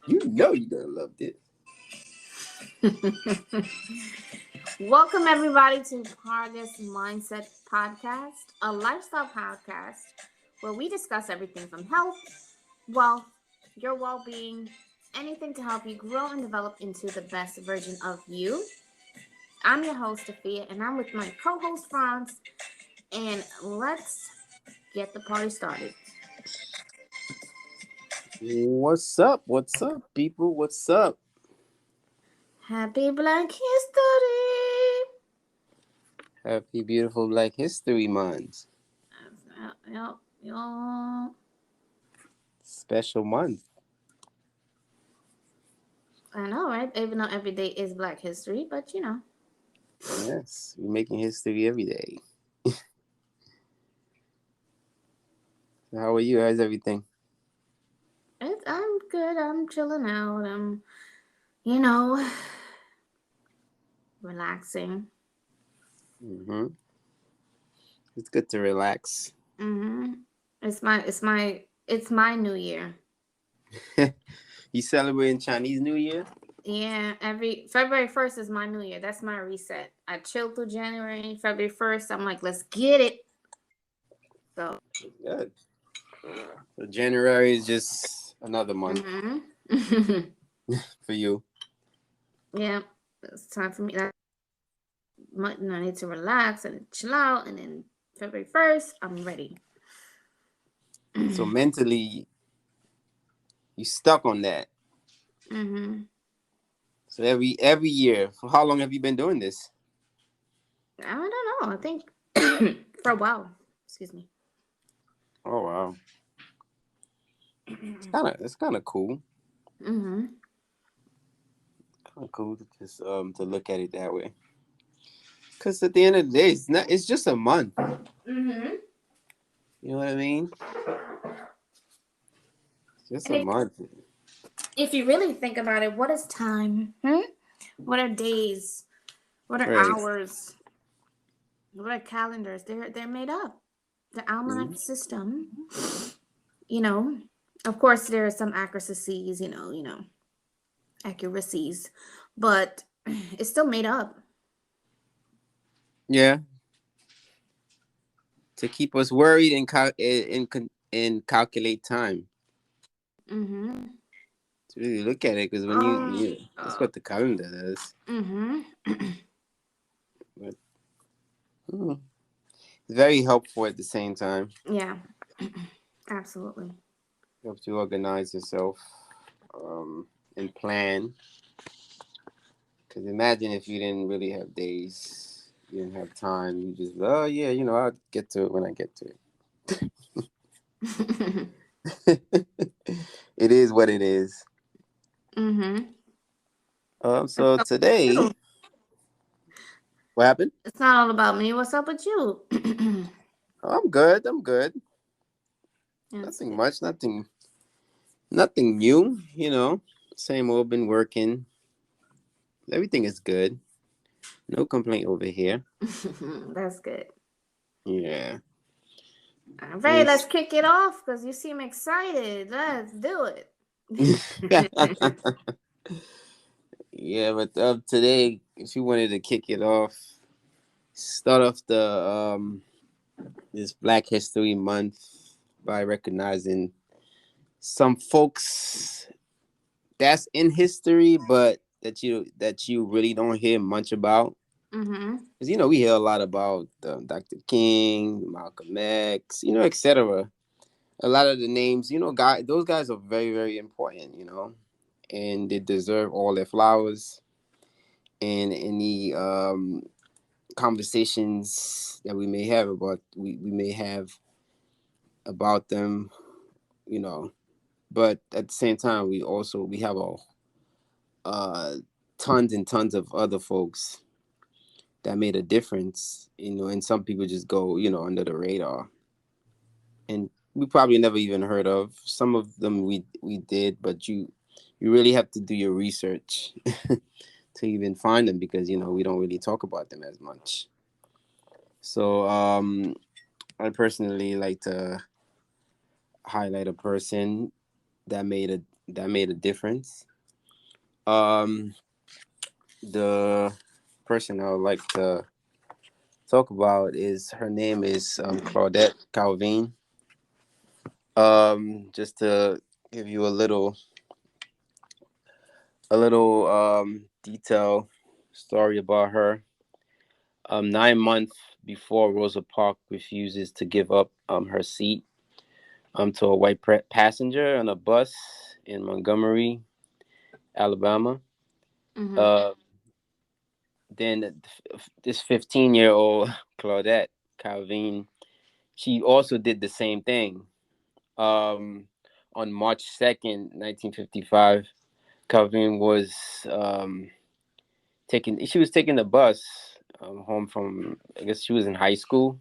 You know you're gonna love this. Welcome, everybody, to Progress Mindset Podcast, a lifestyle podcast where we discuss everything from health, wealth, your well being, anything to help you grow and develop into the best version of you. I'm your host, Afia, and I'm with my co host, Franz, and let's get the party started. What's up? What's up, people? What's up? Happy Black History! Happy beautiful Black History Month. Yep, yep. Special month. I know, right? Even though every day is Black History, but you know. Yes, we're making history every day. So how are you? How's everything? I'm good. I'm chilling out. You know, relaxing. Mm-hmm. It's good to relax. Mhm. It's my new year. You celebrating Chinese New Year? Yeah, every February 1st is my new year. That's my reset. I chilled through January. February 1st, I'm like, let's get it. So. Good. So January is just another month Mhm. for you. Yeah, it's time for me. I need to relax and chill out, and then February 1st, I'm ready. So mentally, you stuck on that. Mm-hmm. So every year. For how long have you been doing this? I don't know. I think for a while. Excuse me. Oh wow, it's kind of cool. Mm-hmm. Kind of cool to just to look at it that way. Cause at the end of the day, it's not. It's just a month. Mm-hmm. You know what I mean? It's just And a month. if you really think about it, what is time? What are days? What are Right. hours? What are calendars? They're made up. The almanac Mhm. system. You know, of course, there are some accuracies. Accuracies, but it's still made up. Yeah. To keep us worried and calculate time. Mm-hmm. To really look at it, because when Um. that's what the calendar does. Mm-hmm. But hmm, it's very helpful at the same time. Yeah. Absolutely. Helps you organize yourself um, and plan. Because imagine if you didn't really have days, you didn't have time. You just, oh yeah, I'll get to it when I get to it. It is what it is. Mm-hmm. So today, what happened? It's not all about me. What's up with you? Oh, I'm good. I'm good. That's Nothing good. much. Nothing new. Same old. Been working. Everything is good. No complaint over here. That's good. Yeah. All right, let's It's kick it off because you seem excited. Let's do it. yeah, but today, if you wanted to kick it off, start off the this Black History Month by recognizing some folks that's in history, but that you really don't hear much about. Mm-hmm. Because we hear a lot about Dr. King, Malcolm X, etc. A lot of the names, those guys are very, very important, and they deserve all their flowers. And any conversations that we may have about them, you know. But at the same time, we have a uh, tons and tons of other folks that made a difference, and some people just go, under the radar, and we probably never even heard of. Some of them we did, but you really have to do your research to even find them because we don't really talk about them as much. So I personally like to highlight a person that made that made a difference. Um, the person I would like to talk about is her name is Claudette Calvin. Just to give you a little detail story about her. 9 months before Rosa Parks refuses to give up her seat to a white passenger on a bus in Montgomery, Alabama. Mm-hmm. Uh, then this 15-year-old Claudette Calvin, she also did the same thing. Um, on March 2nd, 1955, Calvin was taking the bus home from, I guess she was in high school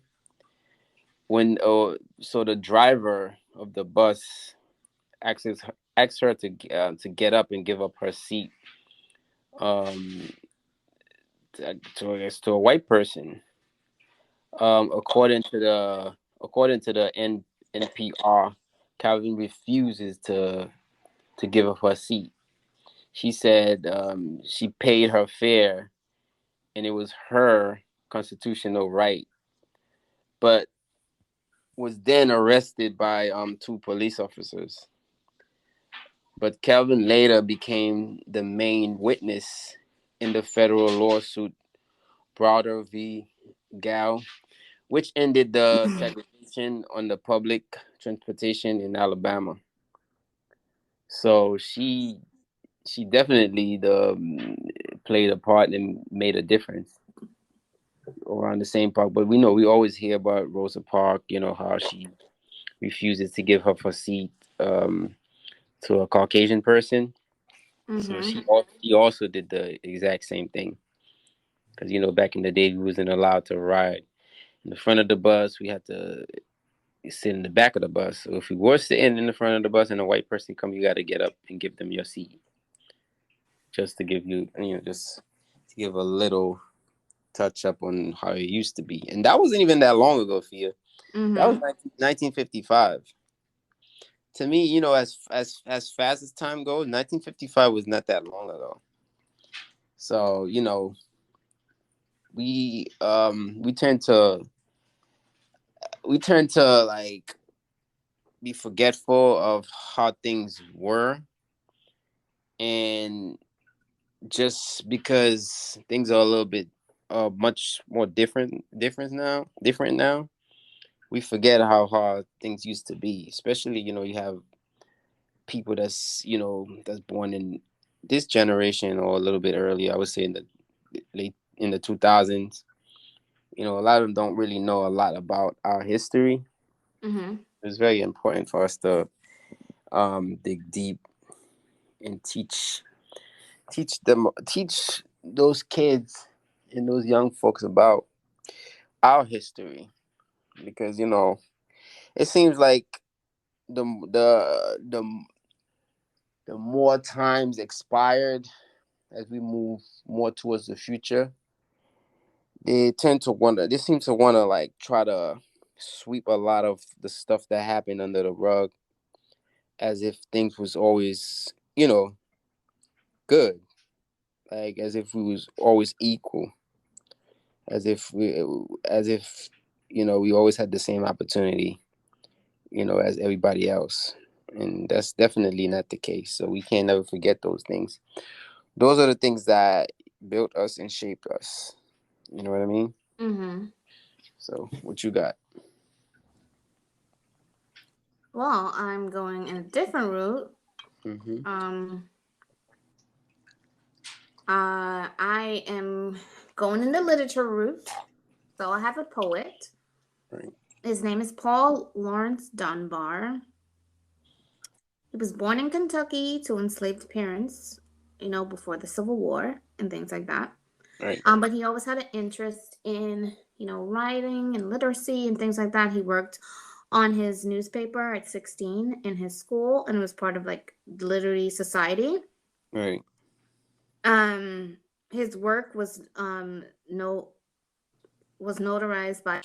when so the driver of the bus asks her to get up and give up her seat um I guess to a white person. According to the NPR, Calvin refuses to give up her seat. She said she paid her fare and it was her constitutional right, but was then arrested by two police officers. But Calvin later became the main witness in the federal lawsuit Browder v. Gal, which ended the segregation on the public transportation in Alabama. So she definitely played a part and made a difference around the same park. But we know we always hear about Rosa Parks, how she refuses to give up her seat um, to a Caucasian person. So Mm-hmm. she also did the exact same thing. Because back in the day, we wasn't allowed to ride in the front of the bus. We had to sit in the back of the bus. So if you were sitting in the front of the bus and a white person come, you got to get up and give them your seat, just to give just to give a little touch up on how it used to be. And that wasn't even that long ago, Fia. That was Mm-hmm. 1955. To me, as fast as time goes, 1955 was not that long ago. So we tend to like be forgetful of how things were, and just because things are a little bit much more different now, we forget how hard things used to be. Especially you have people that's born in this generation or a little bit earlier. I would say in the late in the 2000s. A lot of them don't really know a lot about our history. Mm-hmm. It's very important for us to dig deep and teach those kids and those young folks about our history, because it seems like the the the the more times expired as we move more towards the future, they seem to want to like try to sweep a lot of the stuff that happened under the rug, as if things was always good, like as if we was always equal, as if we always had the same opportunity, as everybody else. And that's definitely not the case. So we can't never forget those things. Those are the things that built us and shaped us. You know what I mean? Mm-hmm. So what you got? Well, I'm going in a different route. Mm-hmm. Um, I am going in the literature route. So I have a poet. Right. His name is Paul Lawrence Dunbar. He was born in Kentucky to enslaved parents, before the Civil War and things like that. Right. But he always had an interest in, writing and literacy and things like that. He worked on his newspaper at 16 in his school and was part of like the literary society. Right. Um, his work was no was notarized by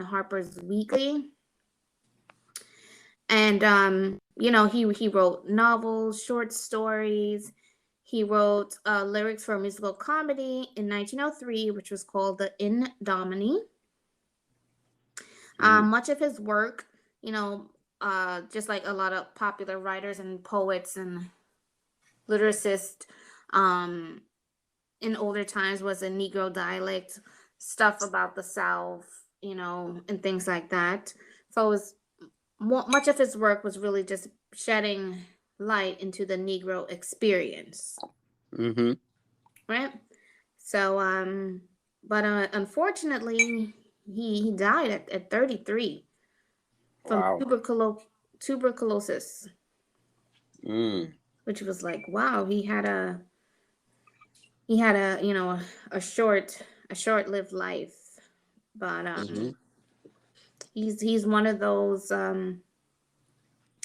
Harper's Weekly And he wrote novels, short stories. He wrote lyrics for a musical comedy in 1903, which was called The Indomini. Mm. Much of his work, you know, just like a lot of popular writers and poets and lyricists um, in older times, was a Negro dialect, stuff about the South, and things like that. So it was much of his work was really just shedding light into the Negro experience, Mm-hmm. right? So, but unfortunately, he died at 33 from Wow. tuberculosis, Mm. which was like, wow, he had a a short-lived life, but Mm-hmm. he's one of those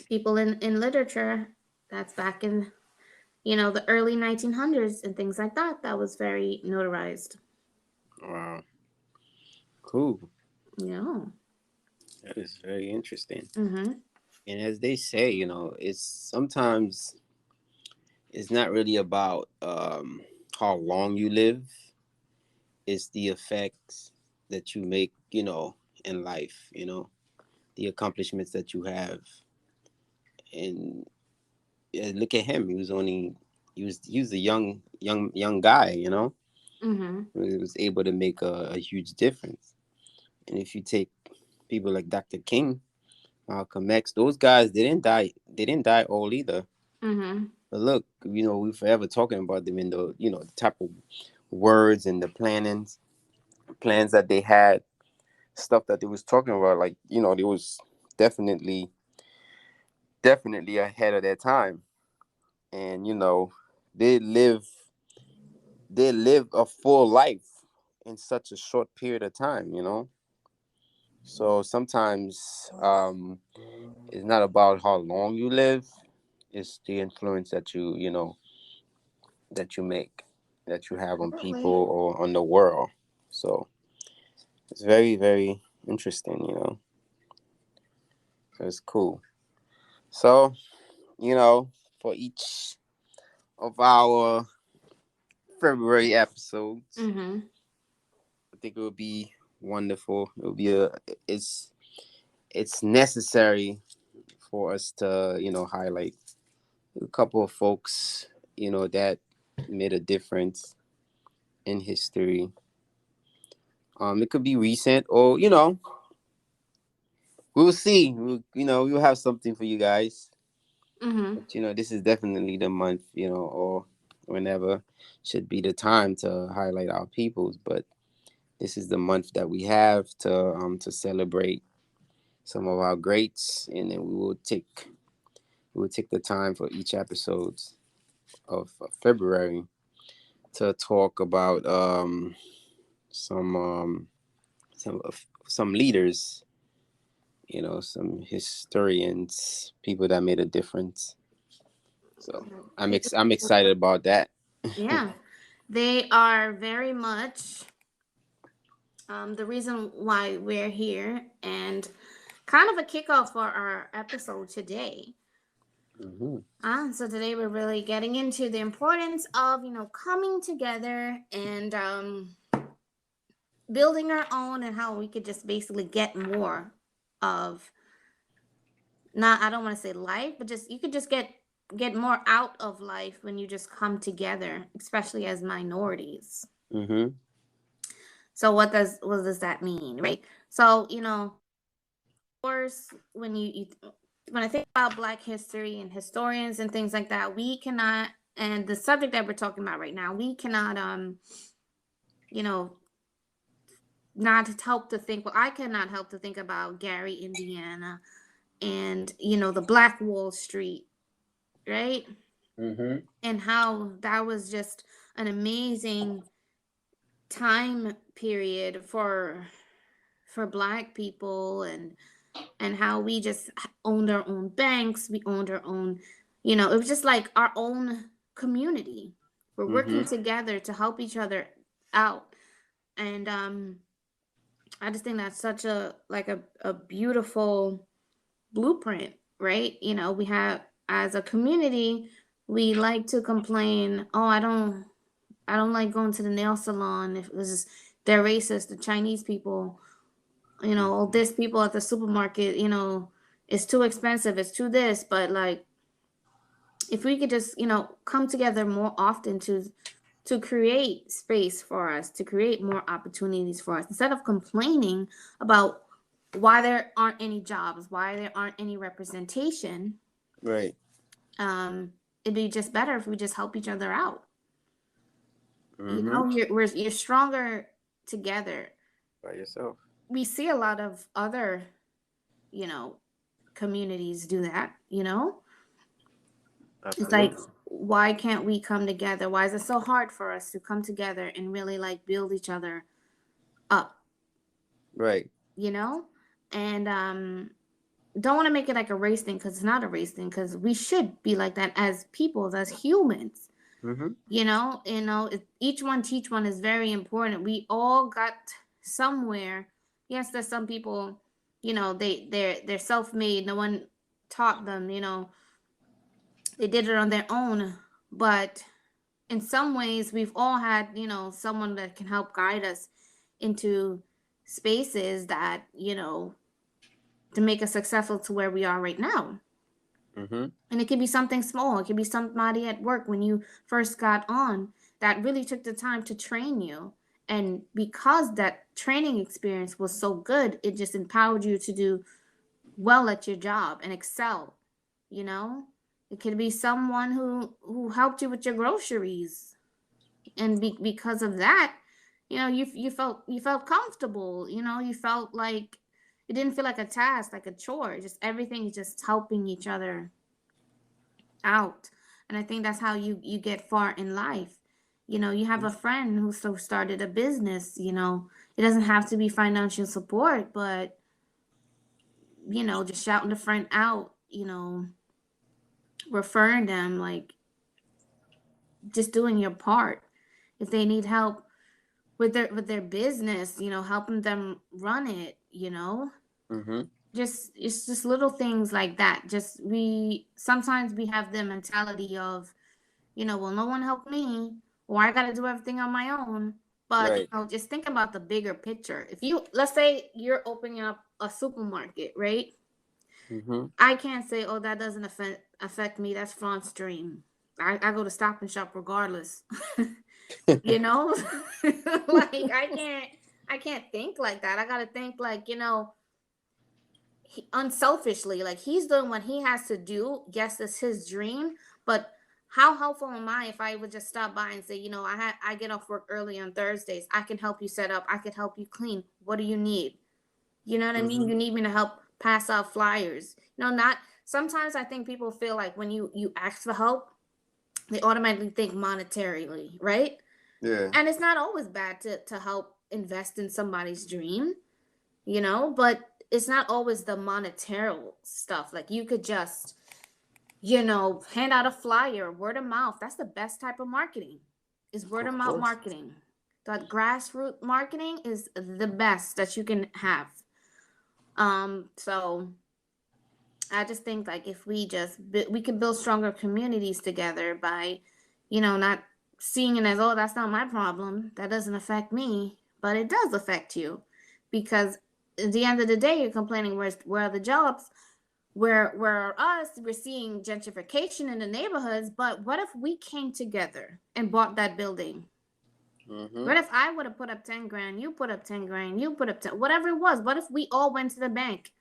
people in literature that's back in the early 1900s and things like that, that was very notarized. Wow. Cool. Yeah. That is very interesting. Mhm. And as they say, it's sometimes it's not really about how long you live. It's the effects that you make, in life. The accomplishments that you have. And look at him. He was a young guy. Mhm. He was able to make a huge difference. And if you take people like Dr. King, Malcolm X, those guys, they didn't die old either. Mhm. But look, we're forever talking about them in the type of words and the plans that they had, stuff that they was talking about. Like, they was definitely, definitely ahead of their time. And, they live, they live a full life in such a short period of time. So sometimes, it's not about how long you live, it's the influence that you make, that you have on people Absolutely. or on the world. So it's very, very interesting. So it's cool. So, for each of our February episodes, Mhm. I think it would be wonderful. It would be it's necessary for us to, highlight a couple of folks, that made a difference in history. It could be recent, or we'll see. We'll have something for you guys. Mhm. But this is definitely the month, or whenever should be the time to highlight our peoples. But this is the month that we have to celebrate some of our greats, and then we will take the time for each episode of February to talk about some some leaders, some historians, people that made a difference. So I'm excited about that. Yeah, they are very much the reason why we're here, and kind of a kickoff for our episode today. Hmm. So today we're really getting into the importance of coming together and building our own, and how we could just basically get more of, not, I don't want to say life, but just you could just get more out of life when you just come together, especially as minorities. Hmm. So what does that mean, right? So of course, when I think about Black history and historians and things like that, we cannot, and the subject that we're talking about right now, we cannot you know not help to think. Well, I cannot help to think about Gary, Indiana, and the Black Wall Street, right? Hmm. And how that was just an amazing time period for Black people, and how we just owned our own banks, we owned our own, it was just like our own community. We're working Hmm. together to help each other out. And I just think that's such a beautiful blueprint. right? We have, as a community, we like to complain, oh, I don't like going to the nail salon if this is, they're racist, the Chinese people, all this people at the supermarket, it's too expensive, it's too this. But like, if we could just, come together more often to create space for us, to create more opportunities for us, instead of complaining about why there aren't any jobs, why there aren't any representation. Right. um it'd be just better if we just help each other out. Mm-hmm. You're stronger together. By yourself. We see a lot of other, you know communities do that. It's like, Absolutely. why can't we come together? Why is it so hard for us to come together and really like build each other up? Right. you know and don't want to make it like a race thing, because it's not a race thing, because we should be like that as people, as humans. Mm-hmm. Each one teach one is very important. We all got somewhere. Yes, there's some people, they're self-made, no one taught them, they did it on their own. But in some ways, we've all had, someone that can help guide us into spaces that, to make us successful to where we are right now. Mm-hmm. And it could be something small. It could be somebody at work when you first got on that really took the time to train you. And because that training experience was so good, it just empowered you to do well at your job and excel. You know, it could be someone who helped you with your groceries, and because of that, you felt comfortable. You felt like it didn't feel like a task, like a chore. Just everything is just helping each other out. And I think that's how you get far in life. You have a friend who so started a business. It doesn't have to be financial support, but just shouting the friend out, referring them, like, just doing your part. If they need help with their business, helping them run it. Mm-hmm. Just It's just little things like that. Just we sometimes we have the mentality of, well, no one helped me, or I got to do everything on my own. But Right. just think about the bigger picture. If you, let's say you're opening up a supermarket, right? Mm-hmm. I can't say, oh, that doesn't affect me. That's Frank's dream. I go to Stop and Shop regardless. you know like, I can't think like that. I gotta think like, unselfishly, like, he's doing what he has to do. Yes, it's his dream, but how helpful am I if I would just stop by and say, I get off work early on Thursdays, I can help you set up, I can help you clean, what do you need? You know what I mean? Mm-hmm. You need me to help pass out flyers. Not Sometimes I think people feel like when you ask for help, they automatically think monetarily, right? Yeah. And it's not always bad to help invest in somebody's dream, but it's not always the monetary stuff. Like, you could just, hand out a flyer, word of mouth. That's the best type of marketing, is word of Of mouth course. marketing. That grassroots marketing is the best that you can have. So I just think, like, if we can build stronger communities together by, not seeing it as, oh, that's not my problem, that doesn't affect me, but it does affect you, because at the end of the day, you're complaining, where are the jobs? Where are us? We're seeing gentrification in the neighborhoods, but what if we came together and bought that building? Mm-hmm. What if I would have put up 10 grand, you put up 10 grand, you put up 10, whatever it was? What if we all went to the bank?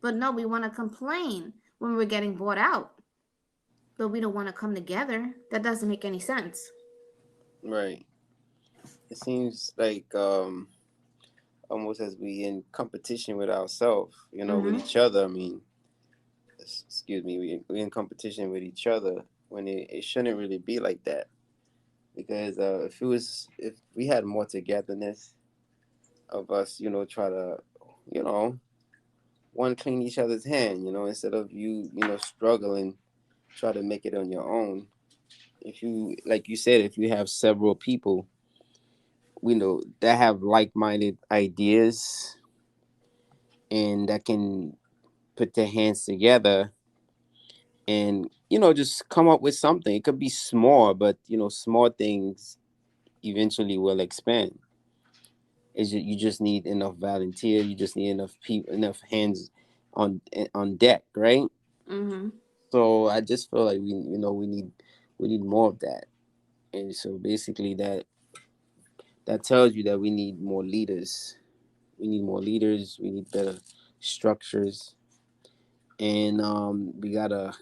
But no, we want to complain when we're getting bought out, but we don't want to come together. That doesn't make any sense. Right. It seems like almost as we in competition with ourselves, with Mm-hmm. each other. I mean, excuse me, we in competition with each other when it shouldn't really be like that. Because if we had more togetherness of us, try to, you know, one clean each other's hand, instead of you, struggling, try to make it on your own. If you, like you said, if you have several people, we know that have like-minded ideas and that can put their hands together, and just come up with something. It could be small, but small things eventually will expand. You just need enough volunteer. You just need enough people, enough hands on deck, right? Mm-hmm. So I just feel like we need more of that. And so basically that tells you that we need more leaders. We need more leaders. We need better structures, and we gotta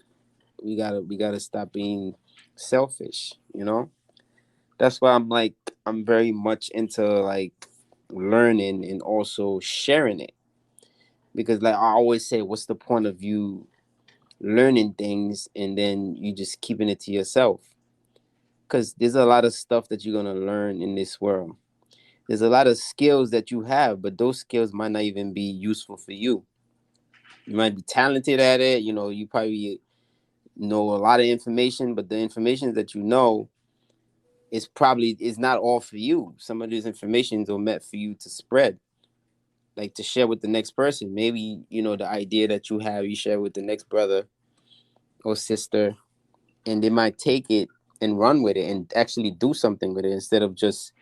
stop being selfish. That's why I'm very much into like learning and also sharing it, because like I always say, what's the point of you learning things and then you just keeping it to yourself? Because there's a lot of stuff that you're gonna learn in this world. There's a lot of skills that you have, but those skills might not even be useful for you. You might be talented at it. You probably know a lot of information, but the information that you know is not all for you. Some of these informations are meant for you to spread, like to share with the next person. Maybe the idea that you have, you share with the next brother or sister, and they might take it and run with it and actually do something with it instead of just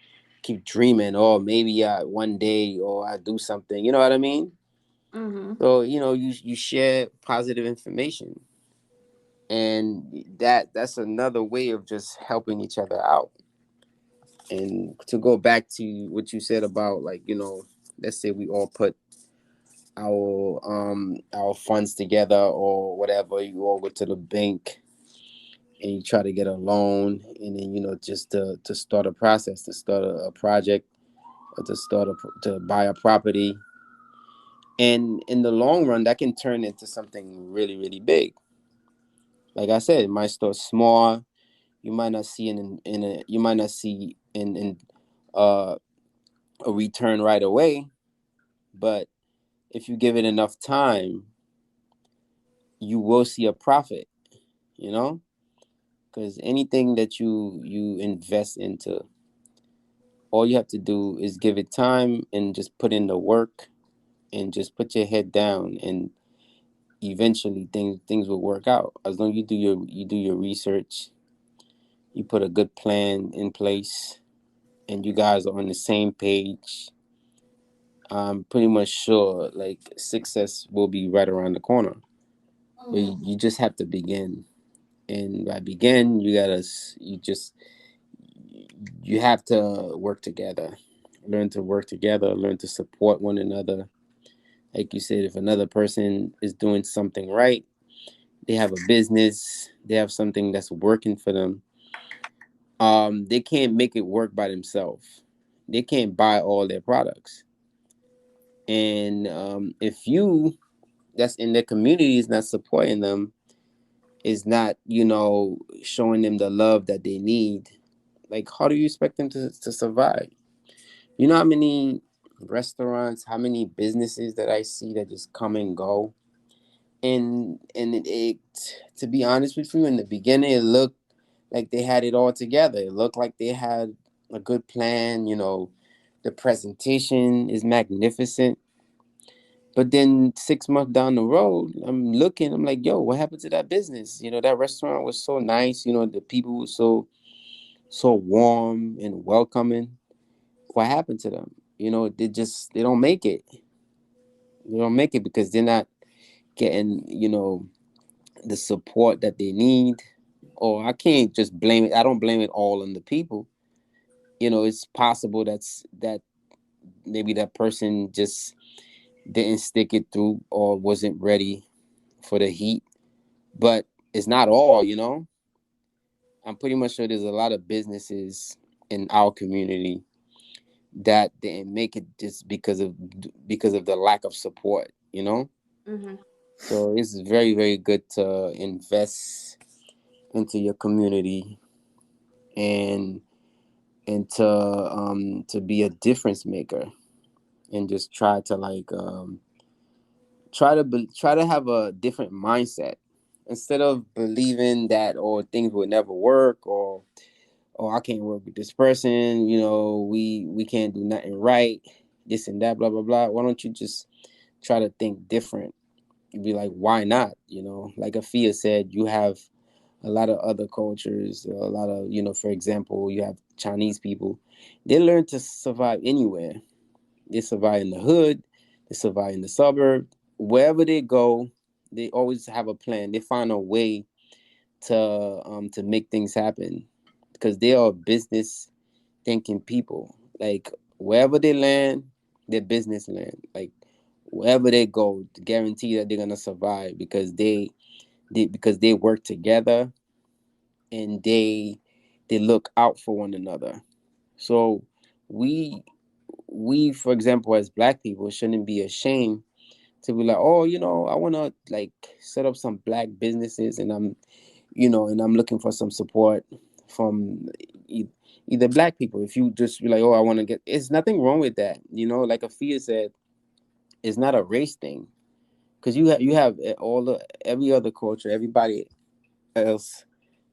keep dreaming. Or maybe one day, or I do something. You know what I mean? Mm-hmm. So you share positive information, and that's another way of just helping each other out. And to go back to what you said about, like, let's say we all put our funds together or whatever. You all go to the bank and you try to get a loan, and then just to start a process, to start a project, or to buy a property. And in the long run, that can turn into something really, really big. Like I said, it might start small. You might not see you might not see uh, a return right away, but if you give it enough time, you will see a profit. You know, because anything that you invest into, all you have to do is give it time and just put in the work and just put your head down, and eventually things will work out. As long as you do your research, you put a good plan in place, and you guys are on the same page, I'm pretty much sure like success will be right around the corner. But Mm-hmm. you just have to begin, and by begin, you have to work together, learn to work together, learn to support one another. Like you said, if another person is doing something right, they have a business, they have something that's working for them, they can't make it work by themselves. They can't buy all their products. And if you that's in their community is not supporting them, is not showing them the love that they need, like how do you expect them to survive? You know how many restaurants, how many businesses that I see that just come and go, and it to be honest with you, in the beginning it looked like they had it all together. It looked like they had a good plan. The presentation is magnificent. But then 6 months down the road, I'm like, yo, what happened to that business? That restaurant was so nice. The people were so warm and welcoming. What happened to them? They don't make it. They don't make it because they're not getting, the support that they need. Or I can't just blame it. I don't blame it all on the people. It's possible that maybe that person just didn't stick it through or wasn't ready for the heat. But it's not all. I'm pretty much sure there's a lot of businesses in our community that didn't make it just because of the lack of support. Mm-hmm. So it's very, very good to invest into your community, and to be a difference maker, and just try to like try to have a different mindset, instead of believing that or things will never work, or I can't work with this person, we can't do nothing right, this and that, blah blah blah. Why don't you just try to think different? you'd be like, why not? You know, like Afia said, you have a lot of other cultures, a lot of, you know, for example, you have Chinese people. They learn to survive anywhere. They survive in the hood, they survive in the suburb. Wherever they go, they always have a plan. They find a way to make things happen because they are business thinking people. Like wherever they land, their business land. Like wherever they go, to guarantee that they're gonna survive because they work together and they look out for one another. So we for example as black people shouldn't be ashamed to be like, oh, you know, I want to like set up some black businesses, and I'm looking for some support from e- either black people. If you just be like, oh, I want to get, it's nothing wrong with that. You know, like Afia said, it's not a race thing because you have all the every other culture, everybody else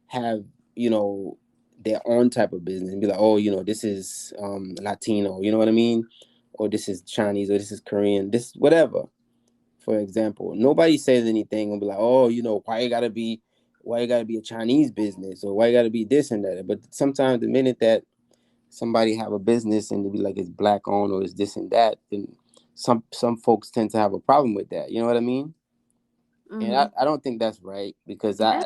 have, you know, their own type of business and be like, oh, you know, this is Latino, you know what I mean, or this is Chinese, or this is Korean, this whatever. For example, nobody says anything and be like, oh, you know, why you gotta be a Chinese business, or why you gotta be this and that. But sometimes the minute that somebody have a business and they be like it's black owned or it's this and that, then some folks tend to have a problem with that. You know what I mean? And Mm-hmm. I don't think that's right because Yeah.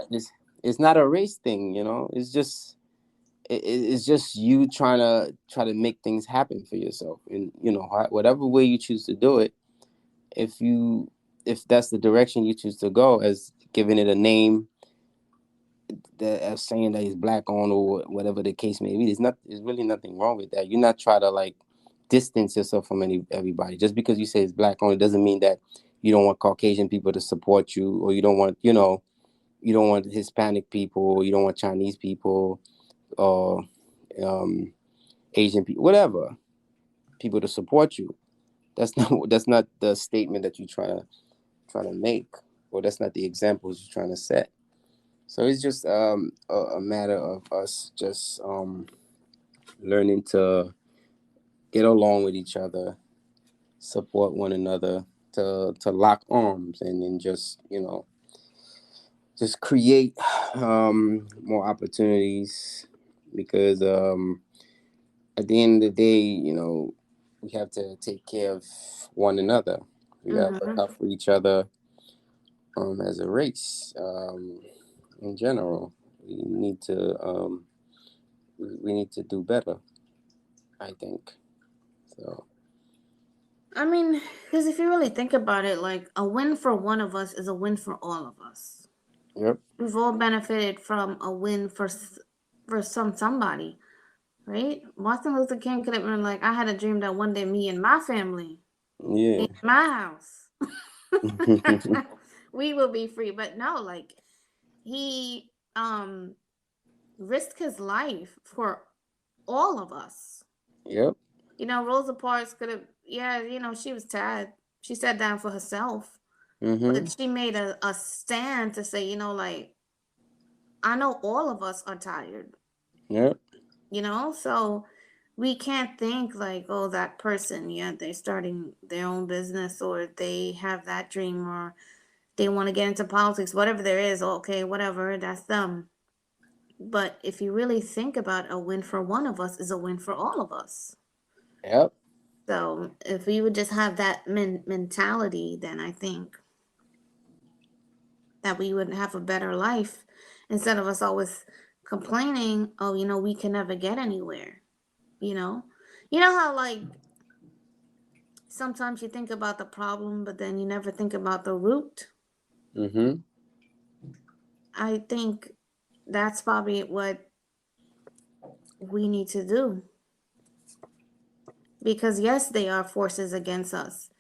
it's not a race thing. You know, it's just you try to make things happen for yourself, and you know, whatever way you choose to do it. If you if that's the direction you choose to go, as giving it a name, that as saying that he's black on or whatever the case may be, there's really nothing wrong with that. You're not trying to like distance yourself from everybody just because you say it's black on. It doesn't mean that you don't want Caucasian people to support you, or you don't want, you know, you don't want Hispanic people, you don't want Chinese people, or um, Asian people, whatever people to support you. That's not the statement that you trying to make, or that's not the examples you're trying to set. So it's just a matter of us just learning to get along with each other, support one another, to lock arms, and then just, you know, just create more opportunities, because at the end of the day, you know, we have to take care of one another. We got to look Mm-hmm. out for each other, as a race, in general. We need to we need to do better, I think. So, I mean, because if you really think about it, like a win for one of us is a win for all of us. yep, We've all benefited from a win for somebody, right? Martin Luther King could have been like, I had a dream that one day me and my family yeah, in my house we will be free. But no, like he risked his life for all of us. yep, You know, Rosa Parks could have, yeah, you know, she was tired. She sat down for herself, mm-hmm, but she made a stand to say, you know, like, I know all of us are tired, yep, you know? So we can't think like, oh, that person, yeah, they're starting their own business or they have that dream or they want to get into politics, whatever there is, okay, whatever, that's them. But if you really think about a win for one of us is a win for all of us. yep, So if we would just have that mentality, then I think that we would have a better life instead of us always complaining, oh, you know, we can never get anywhere, you know? You know how, like, sometimes you think about the problem, but then you never think about the root? mm-hmm, I think that's probably what we need to do. Because, yes, they are forces against us.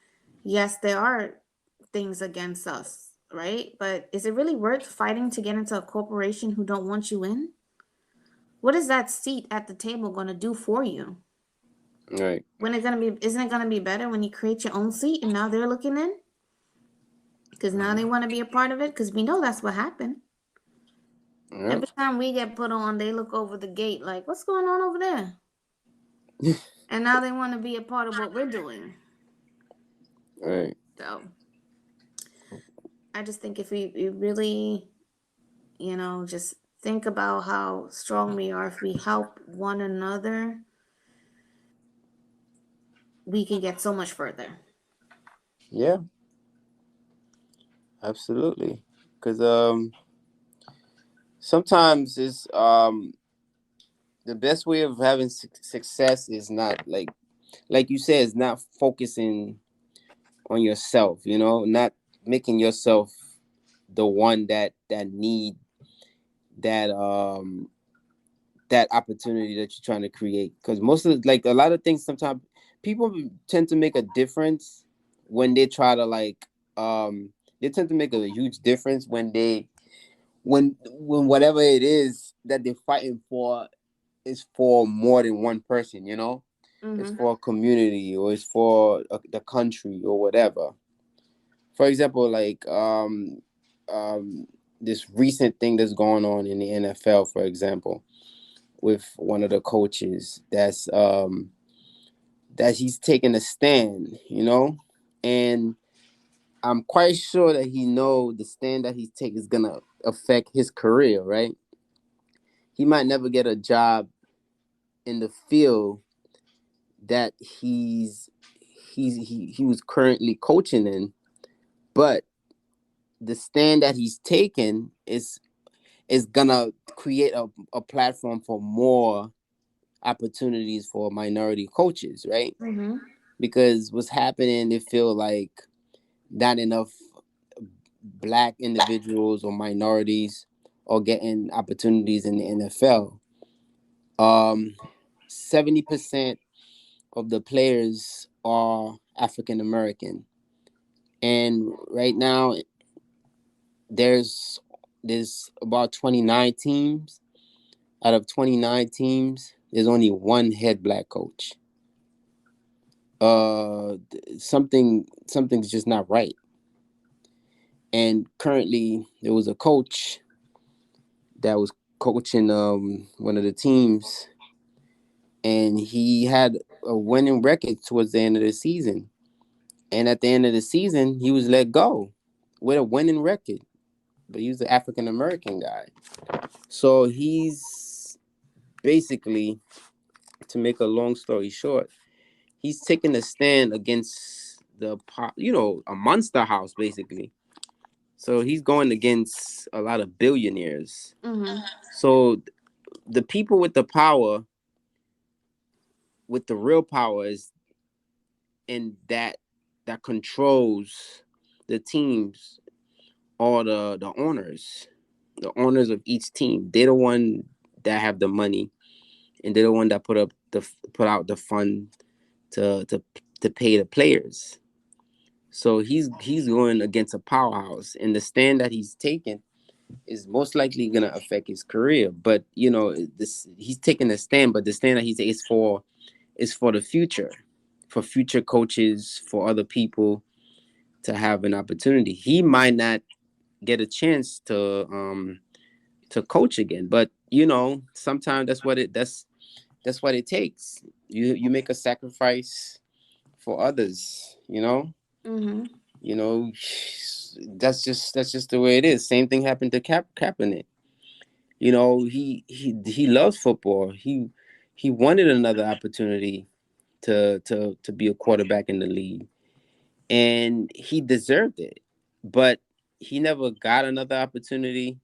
Yes, there are things against us, right? But is it really worth fighting to get into a corporation who don't want you in? What is that seat at the table going to do for you? right, When it going to be, isn't it going to be better when you create your own seat and now they're looking in? Because now they want to be a part of it? Because we know that's what happened. yep, Every time we get put on, they look over the gate like, what's going on over there? And now they want to be a part of what we're doing. right. So I just think if we really, just think about how strong we are, if we help one another, we can get so much further. Yeah, absolutely. Because sometimes it's the best way of having success is not like you said, is not focusing on yourself. Not making yourself the one that need that that opportunity that you're trying to create. Because most of like a lot of things, sometimes people tend to make a difference when they try to they tend to make a huge difference when when whatever it is that they're fighting for is for more than one person. It's Mm-hmm. for a community, or it's for the country, or whatever. For example, um this recent thing that's going on in the NFL, for example, with one of the coaches that he's taking a stand, and I'm quite sure that he know the stand that he's taking is gonna affect his career, right? He might never get a job in the field that he was currently coaching in, but the stand that he's taken is gonna create a platform for more opportunities for minority coaches, right? Mm-hmm. Because what's happening, they feel like not enough black individuals or minorities are getting opportunities in the NFL. 70% of the players are African American, and right now there's there's about 29 teams. Out of 29 teams, there's only one head black coach. Something's just not right. And currently, there was a coach that was coaching one of the teams, and he had a winning record towards the end of the season. And at the end of the season, he was let go with a winning record, but he was an African American guy. So he's basically, to make a long story short, he's taking a stand against a monster house, basically. So he's going against a lot of billionaires. Mm-hmm. So the people with the power, with the real power, is in that controls the teams, or the owners of each team. They're the one that have the money, and they're the one that put out the fund to pay the players. So he's going against a powerhouse, and the stand that he's taking is most likely gonna affect his career. But this he's taking a stand, but the stand that he's taking is for the future, for future coaches, for other people to have an opportunity. He might not get a chance to coach again, but sometimes that's what it takes. You make a sacrifice for others. Mm-hmm. You know, that's just the way it is. Same thing happened to Kaepernick. He loves football. He wanted another opportunity to be a quarterback in the league, and he deserved it. But he never got another opportunity.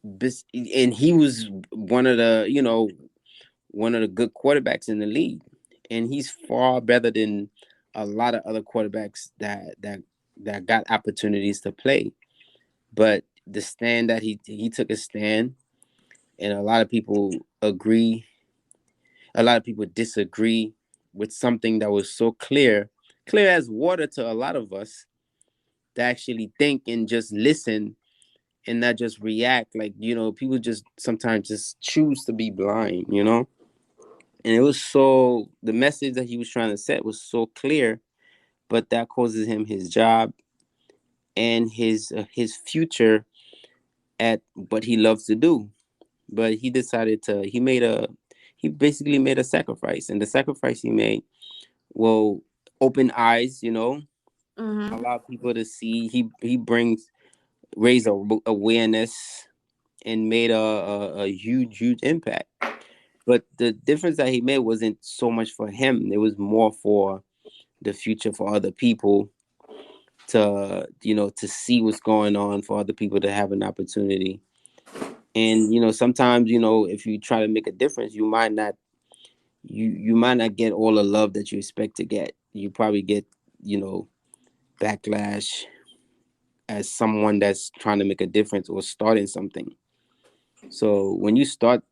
And he was one of the good quarterbacks in the league, and he's far better than a lot of other quarterbacks that got opportunities to play. But the stand that he took a stand, and a lot of people agree, a lot of people disagree with something that was so clear as water to a lot of us, that actually think and just listen and not just react. Like, people just sometimes just choose to be blind. And it was so the message that he was trying to set was so clear, but that causes him his job and his future at what he loves to do. But he decided to he basically made a sacrifice, and the sacrifice he made will open eyes, Mm-hmm. allow people to see. He brings raised awareness and made a huge impact. But the difference that he made wasn't so much for him; it was more for the future, for other people to to see what's going on, for other people to have an opportunity. And sometimes if you try to make a difference, you might not get all the love that you expect to get. You probably get you know backlash as someone that's trying to make a difference or starting something. So when you start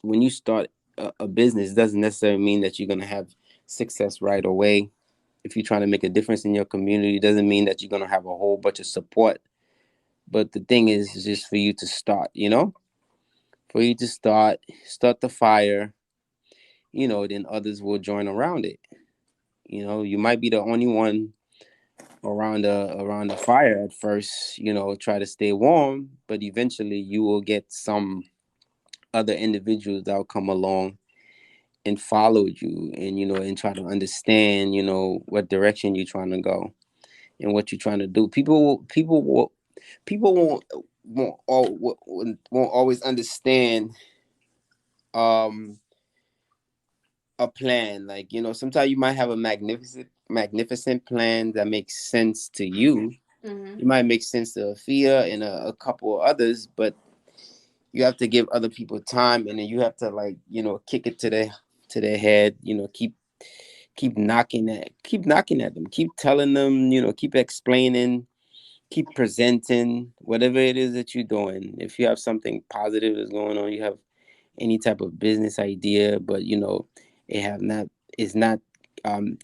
a business, it doesn't necessarily mean that you're going to have success right away. If you're trying to make a difference in your community, it doesn't mean that you're going to have a whole bunch of support. But the thing is just for you to start, for you to start the fire, then others will join around it. You might be the only one around the fire at first, try to stay warm, but eventually you will get some other individuals that'll come along and follow you, and try to understand, what direction you're trying to go and what you're trying to do. People won't always understand um a plan. Like, sometimes you might have a magnificent plan that makes sense to you. Mm-hmm. It might make sense to Afia and a couple of others, but you have to give other people time, and then you have to, like, kick it to their head. Keep knocking at them, keep telling them, keep explaining, keep presenting whatever it is that you're doing. If you have something positive that's going on, you have any type of business idea, but it have not it's not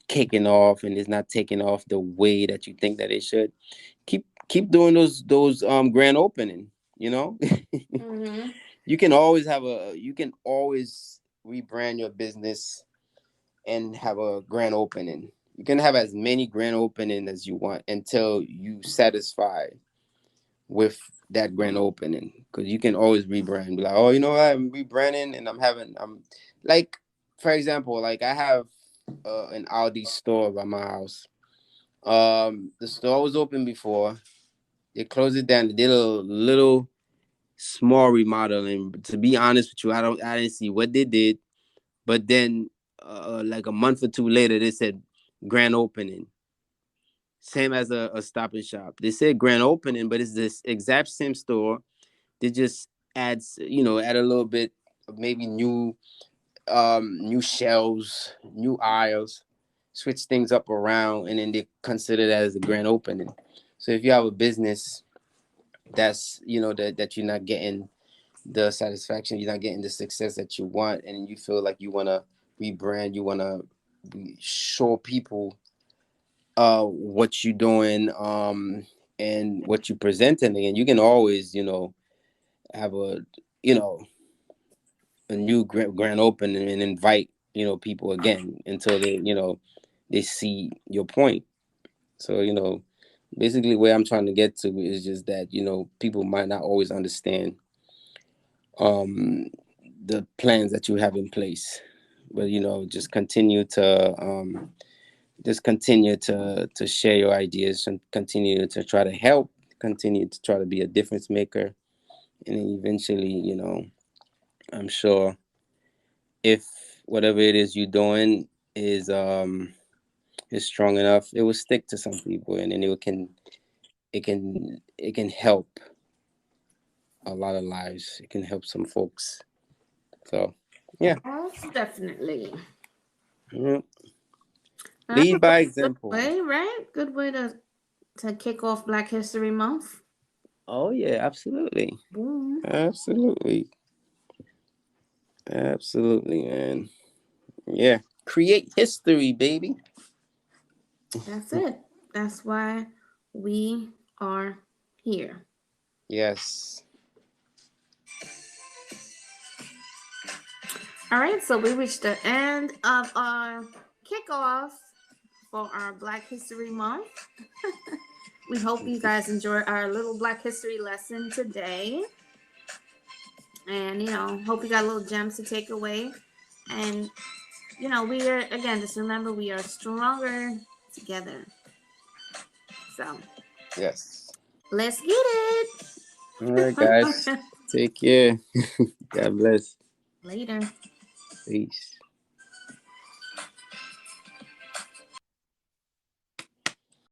kicking off, and it's not taking off the way that you think that it should. Keep doing those grand opening. you know Mm-hmm. you can always rebrand your business and have a grand opening. You can have as many grand opening as you want until you satisfy with that grand opening, because you can always rebrand. Be like, oh, you know what, I'm rebranding, and I'm like, for example, like, I have an Aldi store by my house. The store was open before. They closed it down. They did a little small remodeling. To be honest with you, I didn't see what they did. But then, like a month or two later, they said grand opening. Same as a Stop and Shop. They said grand opening, but it's this exact same store. They just add a little bit of maybe new shelves, new aisles, switch things up around, and then they consider that as a grand opening. So if you have a business that's that you're not getting the satisfaction, you're not getting the success that you want, and you feel like you want to rebrand, you want to show people what you're doing, and what you're presenting, and you can always have you know a new grand opening and invite people again until they see your point. So basically where I'm trying to get to is just that people might not always understand um the plans that you have in place, but just continue to share your ideas, and continue to try to help, continue to try to be a difference maker, and then eventually I'm sure if whatever it is you're doing is strong enough, it will stick to some people, and then it can help a lot of lives. It can help some folks. So yeah. Most definitely. Mhm. That's Lead a by good example. way, right? Good way to kick off Black History Month. Oh yeah, absolutely. Boom. Absolutely. Absolutely, man. Yeah. Create history, baby. That's it. That's why we are here. Yes. All right, so we reached the end of our kickoff for our Black History Month. We hope you guys enjoy our little Black History lesson today. And, hope you got little gems to take away. And, we are, again, just remember we are stronger together. So Yes. let's get it. All right, guys. Take care. God bless. Later. Peace.